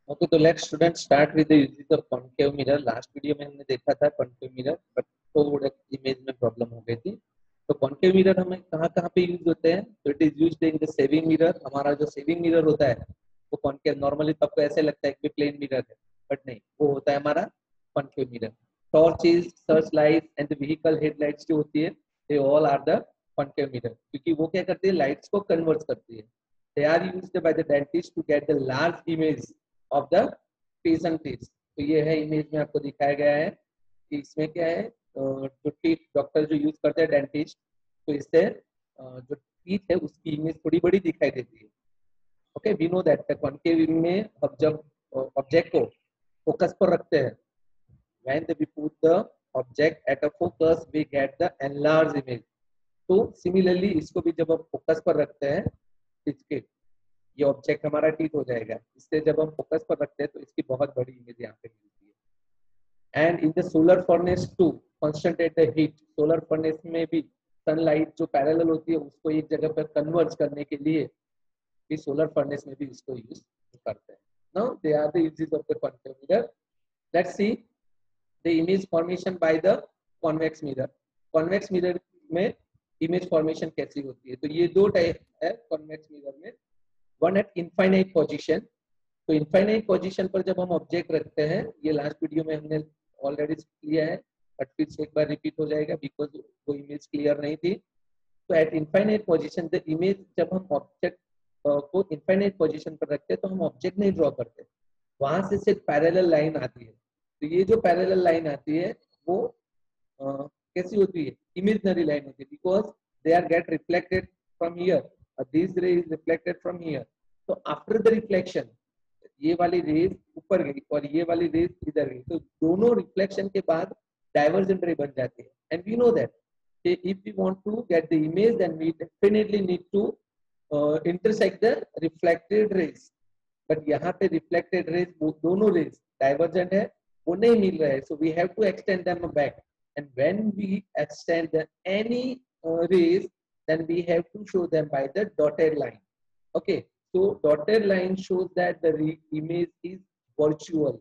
Okay, तो let's student start with the uses of concave mirror. Last video में हमने देखा था कॉन्केव मिरर, बट थोड़ा इमेज में प्रॉब्लम हो गई थी। तो कॉन्केव मिरर हमें कहाँ कहाँ पे यूज होते हैं? तो it is used in the saving mirror. हमारा जो सेविंग मिरर होता है वो कॉन्केव, नॉर्मली तो आपको ऐसे लगता है कि प्लेन मिरर है, बट नहीं, वो होता है हमारा concave mirror. Torches, search light and vehicle headlights जो होती है, they all are the concave mirror, क्योंकि वो क्या करती है, लाइट्स को कन्वर्ट करती है। They are used by the dentist to get the large image of the patient teeth। तो ये है इमेज में आपको दिखाया गया है कि इसमें क्या है, जो टीथ डॉक्टर जो यूज करते हैं डेंटिस्ट, तो इससे जो टीथ है उसकी इमेज थोड़ी बड़ी दिखाई देती है। Okay, we know that concave में अब जब ऑब्जेक्ट को फोकस पर रखते हैं, when we put the object at a focus we get the enlarged image। तो सिमिलरली इसको भी जब हम फोकस पर रखते हैं, इसके ये ऑब्जेक्ट हमारा टीथ हो जाएगा। इससे जब हम फोकस पर रखते हैं तो इसकी बहुत बड़ी इमेज यहाँ पे मिलती है। And in the solar furnace to concentrate the heat, solar furnace में भी सनलाइट जो पैरेलल होती है उसको एक जगह पर कन्वर्ट करने के लिए इस सोलर फर्नेस में भी इसको यूज करते हैं। Now they are the uses of the concave mirror. Let's see the image formation by the convex mirror. Convex mirror में इमेज फॉर्मेशन कैसी होती है? तो ये दो टाइप है कॉन्वेक्स मिरर में। One at infinite position. तो इनफाइनाइट पोजीशन पर जब हम ऑब्जेक्ट रखते हैं, ये लास्ट वीडियो में हमने ऑलरेडी किया है, बट फिर से एक बार रिपीट हो जाएगा बिकॉज वो इमेज क्लियर नहीं थी। तो eight infinite position the image, जब हम ऑब्जेक्ट को इनफाइनाइट पोजीशन पर रखते हैं तो हम ऑब्जेक्ट नहीं ड्रॉ करते, वहां से सिर्फ पैरेलल लाइन आती है। तो ये जो पैरेलल लाइन आती है वो कैसी होती है? इमेजिनरी लाइन होती है, because they are get reflected from here, this ray is reflected from here. तो आफ्टर द रिफ्लेक्शन ये वाली रेज ऊपर गई और ये वाली रेज इधर गई, तो दोनों रिफ्लेक्शन के बाद डाइवर्जेंट रे बन जाती है। And we know that if we want to get the image then we definitely need to intersect the reflected rays। But यहाँ पे रिफ्लेक्टेड रेज वो दोनों रेज डाइवर्जेंट है, वो नहीं मिल रहा है, so we have to extend them back. And when we extend any rays then we have to show them by the dotted line। okay, so dotted line shows that the image is virtual।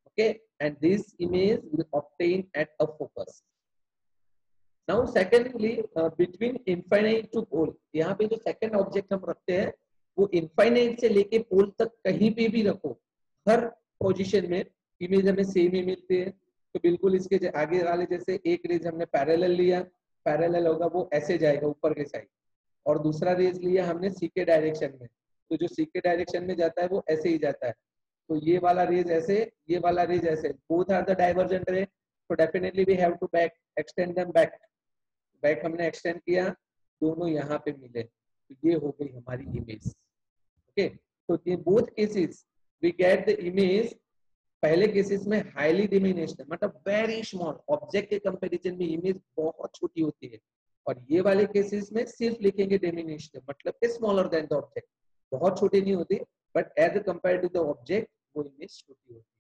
okay, and this image will obtain at a focus। now secondly between infinite to pole, यहाँ पे जो second object हम रखते हैं वो infinite से लेके पोल तक कहीं पे भी रखो, हर पोजीशन में इमेज हमें सेम ही मिलती है। तो बिल्कुल इसके आगे वाले जैसे एक रेज हमने पैरेलल लिया, पैरेलल होगा वो ऐसे जाएगा ऊपर के साइड, और दूसरा रेज लिया हमने सी के डायरेक्शन में, तो जो सी के डायरेक्शन में जाता है वो ऐसे ही जाता है। तो ये वाला रेज ऐसे, ये वाला रेज ऐसे, both are the divergent ray, तो definitely we have to back extend them back. Back हमने एक्सटेंड किया, दोनों यहाँ पे मिले, तो ये हो गई हमारी इमेज। ओके, तो in both cases we get the image. पहले केसेस में हाईली डिमिनिश्ड, मतलब वेरी स्मॉल, ऑब्जेक्ट के कंपैरिजन में इमेज बहुत छोटी होती है, और ये वाले केसेस में सिर्फ लिखेंगे डिमिनिश्ड, मतलब कि स्मॉलर देन द ऑब्जेक्ट, बहुत छोटी नहीं होती, but as compare to the object वो इमेज छोटी होती है।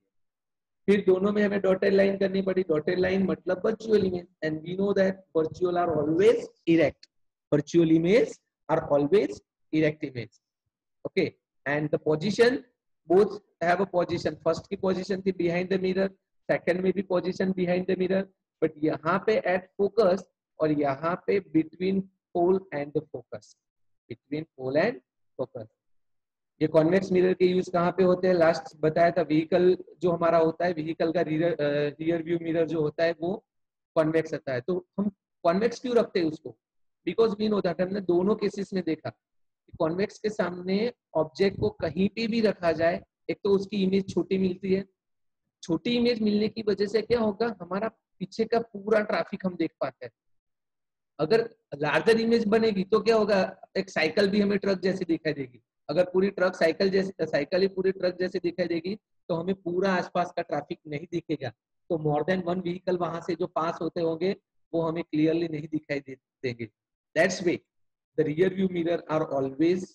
फिर दोनों में हमें डॉटेड लाइन करनी पड़ी, डॉटेड लाइन मतलब virtual image, and we know that virtual are always erect, virtual image are always erect image. Okay, and the position, both have a position, first की पोजीशन थी बिहाइंड द मिरर, सेकंड में भी position behind the mirror, but यहाँ पे at focus और यहाँ पे between pole and the focus, between pole and focus. ये कॉन्वेक्स मिरर के यूज कहाँ पे होते हैं? लास्ट बताया था, व्हीकल जो हमारा होता है, व्हीकल का रियर व्यू मिरर जो होता है वो कॉन्वेक्स आता है। तो हम कॉन्वेक्स क्यों रखते हैं उसको? बिकॉज वी नो दैट, हमने दोनों केसेस में देखा कॉन्वेक्स के सामने ऑब्जेक्ट को कहीं पे भी रखा जाए, एक तो उसकी इमेज छोटी मिलती है, छोटी इमेज मिलने की वजह से क्या होगा, हमारा पीछे का पूरा ट्रैफिक हम देख पाते हैं। अगर लार्जर इमेज बनेगी तो क्या होगा, एक साइकिल भी हमें ट्रक जैसी दिखाई देगी। अगर पूरी ट्रक साइकिल जैसी, साइकिल ही पूरी ट्रक जैसी दिखाई देगी तो हमें पूरा आसपास का ट्रैफिक नहीं दिखेगा, तो मोर देन वन व्हीकल वहां से जो पास होते होंगे वो हमें क्लियरली नहीं दिखाई देंगे। That's why the rear view mirror are always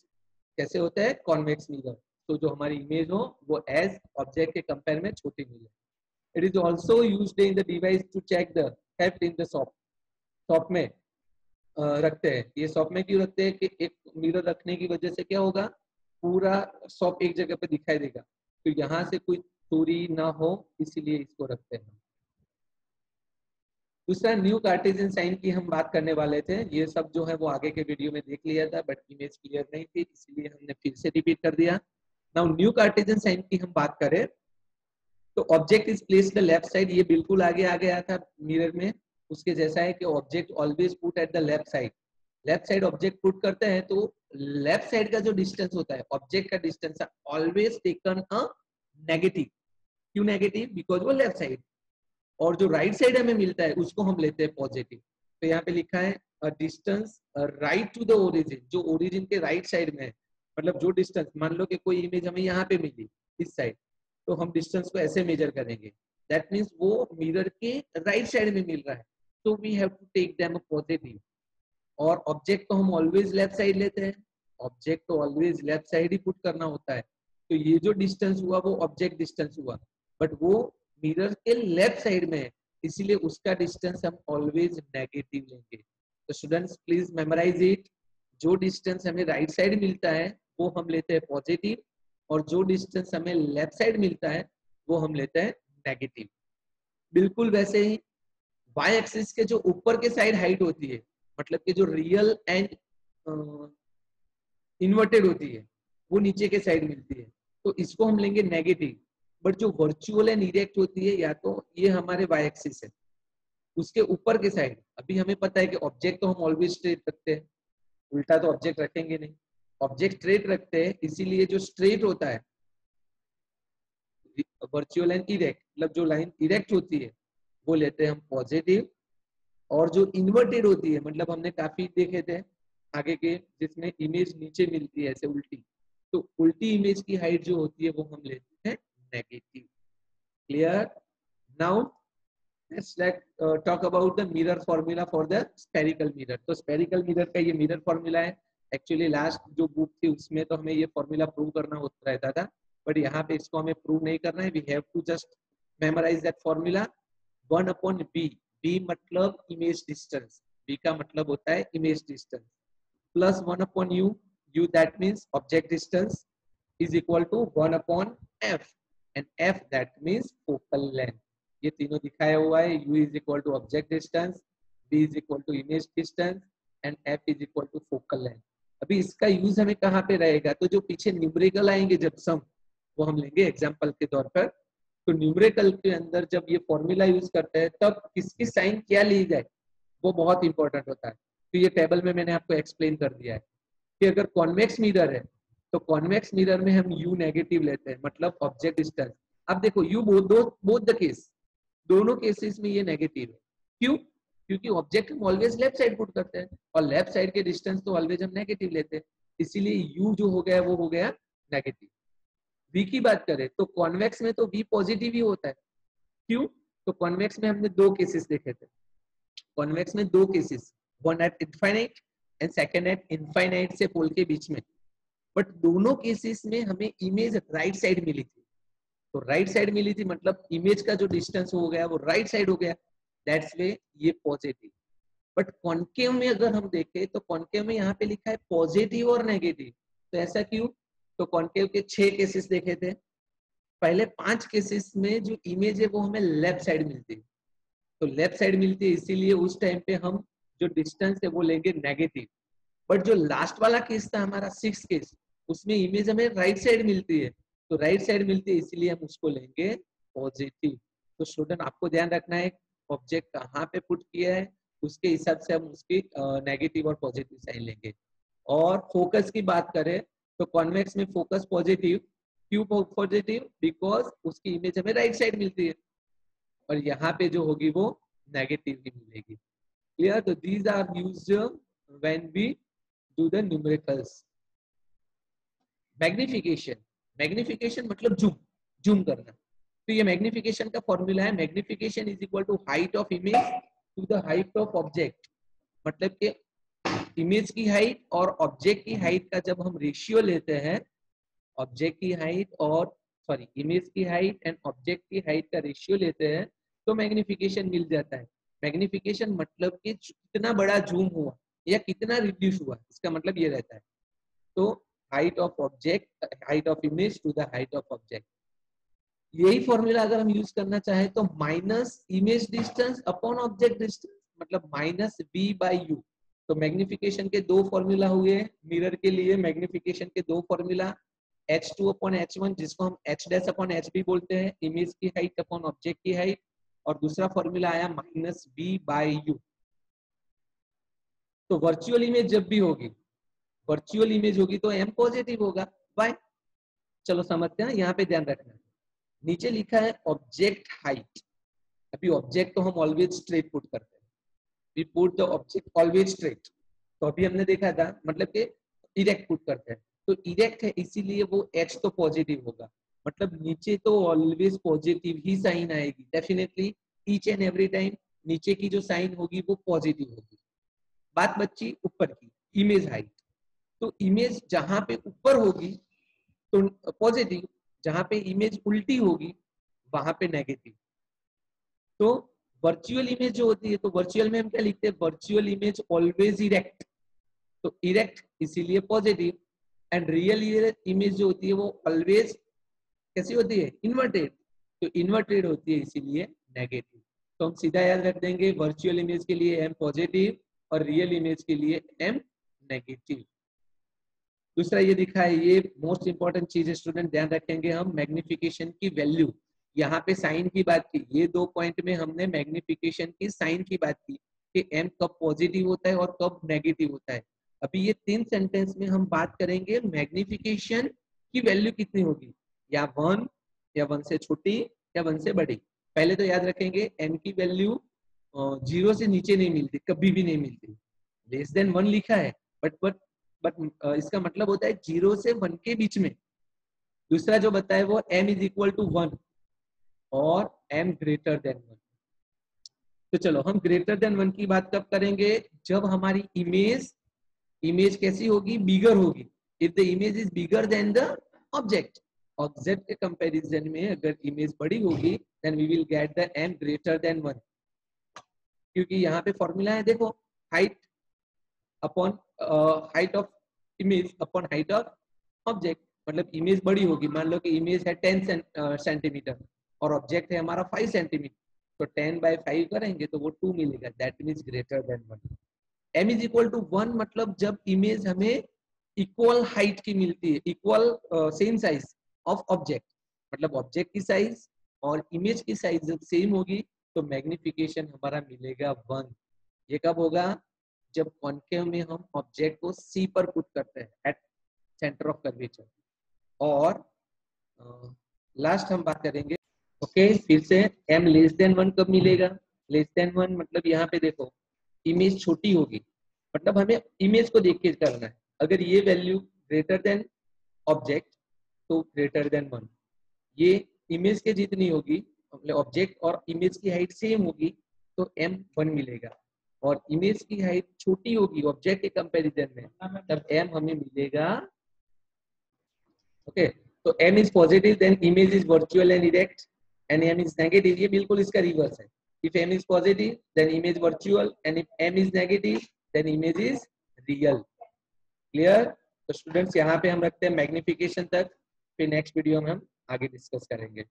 कैसे होते हैं? Convex mirror. तो जो हमारी इमेज हो वो एज ऑब्जेक्ट के कंपेयर में छोटी मिले। It is also used in the device to check the theft in the shop. Shop में रखते हैं, ये शॉप में क्यों रखते हैं कि एक मिरर रखने की वजह से क्या होगा, पूरा शॉप एक जगह पे दिखाई देगा, तो यहाँ से कोई चोरी ना हो इसीलिए इसको रखते हैं। दूसरा न्यू कार्टेशियन साइन की हम बात करने वाले थे, ये सब जो है वो आगे के वीडियो में देख लिया था बट इमेज क्लियर नहीं थी इसलिए हमने फिर से रिपीट कर दिया। नाउ न्यू कार्टेशियन साइन की हम बात करें तो object is placed left side, ये बिल्कुल आगे आ गया था मिरर में, उसके जैसा है कि object always put at the left side. Left side object put करते हैं तो लेफ्ट साइड का जो डिस्टेंस होता है ऑब्जेक्ट का distance always taken a negative. क्यों नेगेटिव? बिकॉज वो लेफ्ट साइड, और जो राइट साइड हमें मिलता है उसको हम लेते हैं पॉजिटिव। तो यहाँ पे लिखा है distance right to the origin, जो ओरिजिन के राइट साइड में है, मतलब जो डिस्टेंस, मान लो कि कोई इमेज हमें यहाँ पे मिली इस साइड, तो हम डिस्टेंस को ऐसे मेजर करेंगे, दैट मीन्स वो मिरर के राइट साइड में मिल रहा है, तो we have to take them positive. और ऑब्जेक्ट को हम ऑलवेज लेफ्ट साइड लेते हैं, ऑब्जेक्ट को ऑलवेज लेफ्ट साइड ही पुट करना होता है, तो ये जो डिस्टेंस हुआ वो ऑब्जेक्ट डिस्टेंस हुआ, बट वो मिरर के लेफ्ट साइड में है इसीलिए उसका डिस्टेंस हम ऑलवेज नेगेटिव लेंगे। तो स्टूडेंट्स प्लीज मेमोराइज इट, जो डिस्टेंस हमें राइट साइड मिलता है वो हम लेते हैं पॉजिटिव, और जो डिस्टेंस हमें लेफ्ट साइड मिलता है वो हम लेते हैं नेगेटिव। बिल्कुल वैसे ही वाई एक्सिस के जो ऊपर के साइड हाइट होती है, मतलब कि जो रियल एंड इन्वर्टेड होती है वो नीचे के साइड मिलती है, तो इसको हम लेंगे नेगेटिव। बट जो वर्चुअल एंड इरेक्ट होती है, या तो ये हमारे वाई एक्सिस है, उसके ऊपर के साइड, अभी हमें पता है कि ऑब्जेक्ट तो हम ऑलवेज स्ट्रेट रखते हैं, उल्टा तो ऑब्जेक्ट रखेंगे नहीं, ऑब्जेक्ट स्ट्रेट रखते हैं, इसीलिए जो स्ट्रेट होता है वर्चुअल एंड इरेक्ट, मतलब जो लाइन इरेक्ट होती है वो लेते हैं हम पॉजिटिव, और जो इन्वर्टेड होती है, मतलब हमने काफी देखे थे आगे के जिसमें इमेज नीचे मिलती है ऐसे उल्टी, तो उल्टी इमेज की हाइट जो होती है वो हम लेते हैं negative. Clear? Now let's talk about the mirror formula for the spherical mirror. तो स्फेरिकल मिरर का ये मिरर फॉर्मूला है, एक्चुअली लास्ट जो बुक थी उसमें तो हमें ये फॉर्मूला प्रूव करना होता रहता था, बट यहाँ पे इसको हमें प्रूव नहीं करना है, we have to just memorise that formula. 1/b, b मतलब इमेज डिस्टेंस, b का मतलब होता है image distance, plus 1/u, u that means object distance, is equal to 1/f, and f that means focal length। ये तीनों दिखाया हुआ है, u is equal to object distance, b is equal to image distance, and f is equal to focal length। अभी इसका use हमें कहाँ पे रहेगा, तो जो पीछे न्यूमेरिकल आएंगे जब सम, वो हम लेंगे एग्जांपल के तौर पर। तो न्यूमेरिकल के अंदर जब ये फॉर्मूला यूज करते हैं तब किसकी साइन क्या ली जाए वो बहुत इंपॉर्टेंट होता है। तो ये टेबल में मैंने आपको एक्सप्लेन कर दिया है कि अगर कॉन्वेक्स मिरर है तो कॉन्वेक्स मिरर में हम u नेगेटिव लेते हैं, मतलब ऑब्जेक्ट डिस्टेंस। अब देखो u बोथ द केस, दोनों केसेस में ये नेगेटिव है। क्यों? क्योंकि ऑब्जेक्ट हम ऑलवेज लेफ्ट साइड पुट करते हैं और लेफ्ट साइड के डिस्टेंस तो ऑलवेज हम नेगेटिव लेते हैं, इसीलिए u जो हो गया वो हो गया नेगेटिव। v की बात करें तो कॉन्वेक्स में तो v पॉजिटिव ही होता है। क्यों? तो कॉन्वेक्स में हमने दो केसेस देखे थे, कॉन्वेक्स में दो cases, one at infinite and second eight infinite से पोल के बीच में, बट दोनों केसेस में हमें इमेज राइट साइड मिली थी। तो राइट साइड मिली थी मतलब इमेज का जो डिस्टेंस हो गया वो राइट साइड हो गया, दैट्स वे ये पॉजिटिव। बट कॉन्केव में अगर हम देखें तो कॉन्केव में यहाँ पे लिखा है पॉजिटिव और नेगेटिव, तो ऐसा क्यों? तो कॉन्केव के 6 केसेस देखे थे, पहले 5 केसेस में जो इमेज है वो हमें लेफ्ट साइड मिलती है, तो लेफ्ट साइड मिलती है इसीलिए उस टाइम पे हम जो डिस्टेंस है वो लेंगे नेगेटिव। बट जो लास्ट वाला केस था हमारा 6 केस, उसमें इमेज हमें राइट साइड मिलती है, तो राइट साइड मिलती है इसीलिए हम उसको लेंगे पॉजिटिव। तो स्टूडेंट आपको ध्यान रखना है ऑब्जेक्ट कहाँ पे पुट किया है उसके हिसाब से हम उसकी नेगेटिव और पॉजिटिव साइन लेंगे। और फोकस की बात करें तो कॉन्वेक्स में फोकस पॉजिटिव, क्यों पॉजिटिव? बिकॉज उसकी इमेज हमें राइट साइड मिलती है, और यहाँ पे जो होगी वो नेगेटिव ही मिलेगी। क्लियर? तो these are used when we do the numericals. Magnification, magnification मतलब जूम करना। तो ये मैग्निफिकेशन का फॉर्मूला है, magnification is equal to height of image to the height of object, मतलब कि इमेज की हाइट और ऑब्जेक्ट की हाइट का जब हम रेशियो लेते हैं, ऑब्जेक्ट की हाइट और सॉरी इमेज की हाइट एंड ऑब्जेक्ट की हाइट का रेशियो लेते हैं तो मैग्निफिकेशन मिल जाता है। मैग्निफिकेशन मतलब कि कितना बड़ा जूम हुआ या कितना रिड्यूस हुआ, इसका मतलब ये रहता है। तो height of object, height of image to the height of object. यही फॉर्मूला अगर हम यूज करना चाहे तो minus image distance upon object distance, मतलब माइनस बी बाई यू। तो मैग्निफिकेशन के दो फॉर्मूला हुए, मिरर के लिए मैग्निफिकेशन के दो फॉर्मूला, h2 अपॉन h1 जिसको हम h डैश अपॉन h भी बोलते हैं, इमेज की हाइट अपॉन ऑब्जेक्ट की हाइट, और दूसरा फॉर्मूला आया माइनस बी बाई यू। तो वर्चुअल इमेज जब भी होगी, वर्चुअल इमेज होगी तो m पॉजिटिव होगा। बाय, चलो समझते हैं, यहाँ पे ध्यान रखना। नीचे लिखा है ऑब्जेक्ट हाइट। अभी ऑब्जेक्ट तो हम ऑलवेज स्ट्रेट पुट करते हैं, we put the object always straight. तो अभी हमने देखा था मतलब कि इरेक्ट पुट करते हैं, तो इरेक्ट है इसीलिए वो h तो पॉजिटिव होगा, मतलब नीचे तो ऑलवेज पॉजिटिव ही साइन आएगी definitely, each and every time नीचे की जो साइन होगी वो पॉजिटिव होगी। बात बच्ची ऊपर की इमेज हाइट, तो इमेज जहां पे ऊपर होगी तो पॉजिटिव, जहां पे इमेज उल्टी होगी वहां पे नेगेटिव। तो वर्चुअल इमेज जो होती है, तो वर्चुअल में हम क्या लिखते हैं, वर्चुअल इमेज ऑलवेज इरेक्ट, तो इरेक्ट इसीलिए पॉजिटिव, एंड रियल इमेज जो होती है वो ऑलवेज कैसी होती है, इन्वर्टेड, तो इन्वर्टेड होती है इसीलिए नेगेटिव। तो हम सीधा याद रख देंगे वर्चुअल इमेज के लिए m पॉजिटिव और रियल इमेज के लिए m नेगेटिव। दूसरा ये दिखा है, ये मोस्ट इंपॉर्टेंट चीज है स्टूडेंट, ध्यान रखेंगे हम, मैग्निफिकेशन की वैल्यू। यहाँ पे साइन की बात की, ये दो पॉइंट में हमने मैग्निफिकेशन की साइन की बात की कि m कब पॉजिटिव होता है और कब नेगेटिव होता है। अभी ये 3 सेंटेंस में हम बात करेंगे मैग्निफिकेशन की वैल्यू कितनी होगी, या 1, या 1 से छोटी, या 1 से बड़ी। पहले तो याद रखेंगे m की वैल्यू 0 से नीचे नहीं मिलती, कभी भी नहीं मिलती। लेस देन 1 लिखा है, बट इसका मतलब होता है 0 से 1 के बीच में। दूसरा जो बताया वो m इज इक्वल टू 1 और m ग्रेटर देन 1। तो चलो हम ग्रेटर देन 1 की बात कब करेंगे, जब हमारी इमेज कैसी होगी, बिगर होगी। If the image is bigger than the object, object के कंपैरिजन में अगर इमेज बड़ी होगी then we will get the m greater than 1, क्योंकि यहाँ पे फॉर्मूला है देखो, height upon height of image upon height of object, मतलब इमेज बड़ी होगी, मान लो कि इमेज है 10 सेंटीमीटर और ऑब्जेक्ट है हमारा 5 सेंटीमीटर, तो 10 बाय 5 करेंगे तो वो 2 मिलेगा, that means greater than 1। m is equal to 1 मतलब जब इमेज हमें इक्वल हाइट की मिलती है, equal same size of object, मतलब ऑब्जेक्ट की साइज और इमेज की साइज जब सेम होगी तो मैग्निफिकेशन हमारा मिलेगा 1। ये कब होगा, जब कॉन्केव में हम ऑब्जेक्ट को C पर पुट करते हैं एट सेंटर ऑफ कर्वेचर। और लास्ट हम बात करेंगे, ओके फिर से m लेस देन 1 कब मिलेगा, लेस देन 1 मतलब यहाँ पे देखो इमेज छोटी होगी, मतलब हमें इमेज को देख के करना है। अगर ये वैल्यू ग्रेटर देन ऑब्जेक्ट तो ग्रेटर देन 1, ये इमेज के जितनी होगी, मतलब ऑब्जेक्ट और इमेज की हाइट सेम होगी तो m 1 मिलेगा, और इमेज की हाइट छोटी होगी ऑब्जेक्ट के कंपैरिजन में तब m हमें मिलेगा। ओके, तो m is positive then image is virtual and erect, and m is negative, ये बिल्कुल इसका रिवर्स है। If m is positive then image virtual, and if m is negative then image is real. Clear? तो students यहाँ पे हम रखते हैं मैग्निफिकेशन तक, फिर नेक्स्ट वीडियो में हम आगे डिस्कस करेंगे।